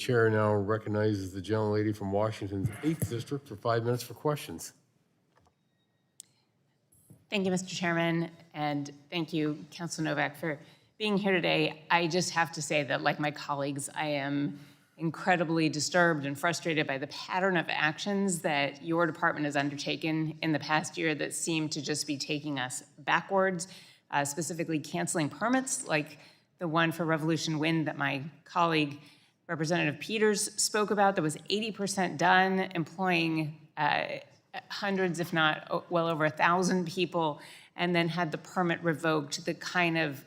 Chair now recognizes the gentlelady from Washington's 8th District for 5 minutes for questions. Thank you, Mr. Chairman, and thank you, Counsel Novak, for being here today. I just have to say that, like my colleagues, I am incredibly disturbed and frustrated by the pattern of actions that your department has undertaken in the past year that seem to just be taking us backwards, specifically canceling permits like the one for Revolution Wind that my colleague Representative Peters spoke about that was 80% done, employing hundreds, if not well over 1,000 people, and then had the permit revoked. The kind of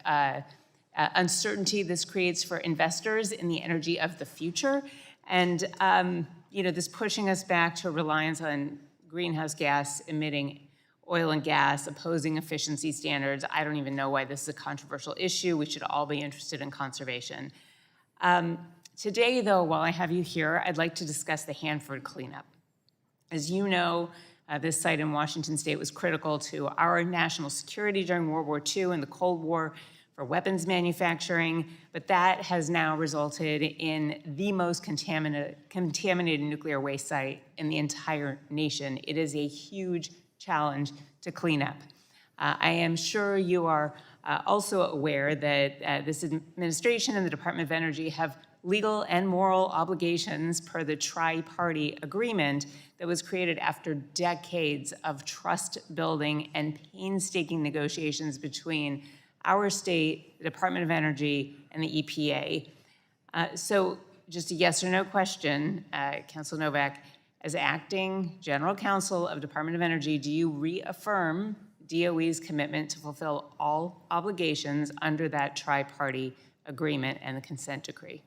uncertainty this creates for investors in the energy of the future, and this pushing us back to a reliance on greenhouse gas emitting oil and gas, opposing efficiency standards. I don't even know why this is a controversial issue. We should all be interested in conservation. Today, though, while I have you here, I'd like to discuss the Hanford cleanup. As you know, this site in Washington State was critical to our national security during World War II and the Cold War for weapons manufacturing, but that has now resulted in the most contaminated nuclear waste site in the entire nation. It is a huge challenge to clean up. I am sure you are also aware that this administration and the Department of Energy have legal and moral obligations per the tri-party agreement that was created after decades of trust building and painstaking negotiations between our state, the Department of Energy, and the EPA. So just a yes or no question, Counsel Novak, as acting General Counsel of Department of Energy, do you reaffirm DOE's commitment to fulfill all obligations under that tri-party agreement and the consent decree?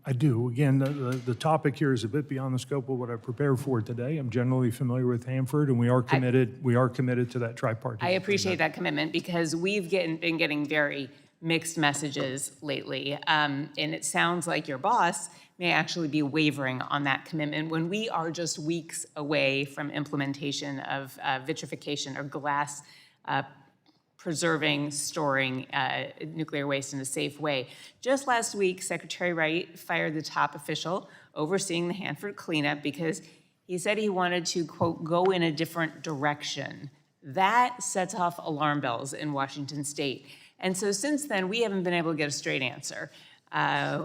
I do. Again, the topic here is a bit beyond the scope of what I prepared for today. I'm generally familiar with Hanford, and we are committed to that tripartite. I appreciate that commitment because we've been getting very mixed messages lately, and it sounds like your boss may actually be wavering on that commitment when we are just weeks away from implementation of vitrification or glass preserving, storing nuclear waste in a safe way. Just last week, Secretary Wright fired the top official overseeing the Hanford cleanup because he said he wanted to, quote, go in a different direction. That sets off alarm bells in Washington State. And so since then, we haven't been able to get a straight answer.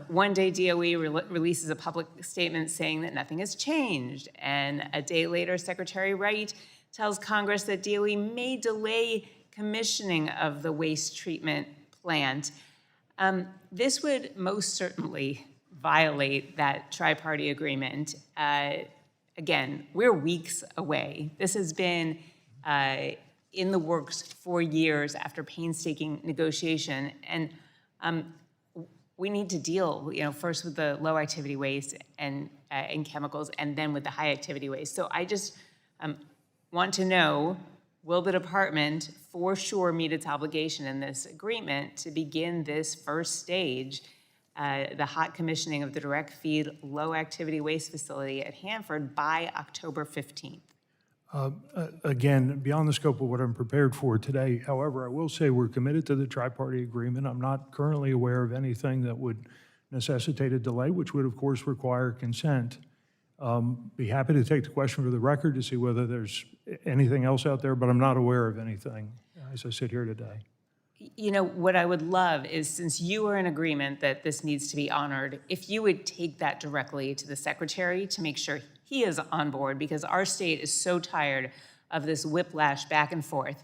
One day, DOE releases a public statement saying that nothing has changed. And a day later, Secretary Wright tells Congress that DOE may delay commissioning of the waste treatment plant. This would most certainly violate that tri-party agreement. Again, we're weeks away. This has been in the works for years after painstaking negotiation, and we need to deal, first with the low activity waste and chemicals, and then with the high activity waste. So I just want to know, will the department for sure meet its obligation in this agreement to begin this first stage, the hot commissioning of the direct feed low activity waste facility at Hanford by October 15th? Again, beyond the scope of what I'm prepared for today, however, I will say we're committed to the tri-party agreement. I'm not currently aware of anything that would necessitate a delay, which would, of course, require consent. Be happy to take the question for the record to see whether there's anything else out there, but I'm not aware of anything as I sit here today. What I would love is, since you are in agreement that this needs to be honored, if you would take that directly to the Secretary to make sure he is on board, because our state is so tired of this whiplash back and forth.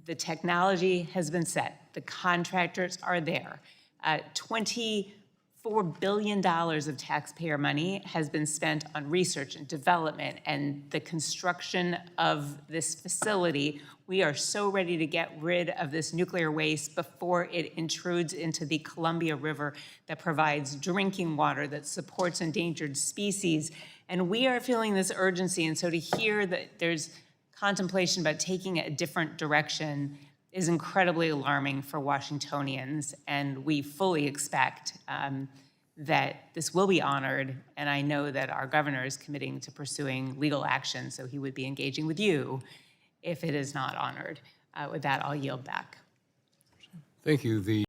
The technology has been set. The contractors are there. $24 billion of taxpayer money has been spent on research and development and the construction of this facility. We are so ready to get rid of this nuclear waste before it intrudes into the Columbia River that provides drinking water, that supports endangered species. And we are feeling this urgency. And so to hear that there's contemplation about taking a different direction is incredibly alarming for Washingtonians, and we fully expect that this will be honored, and I know that our governor is committing to pursuing legal action, so he would be engaging with you if it is not honored. With that, I'll yield back. Thank you.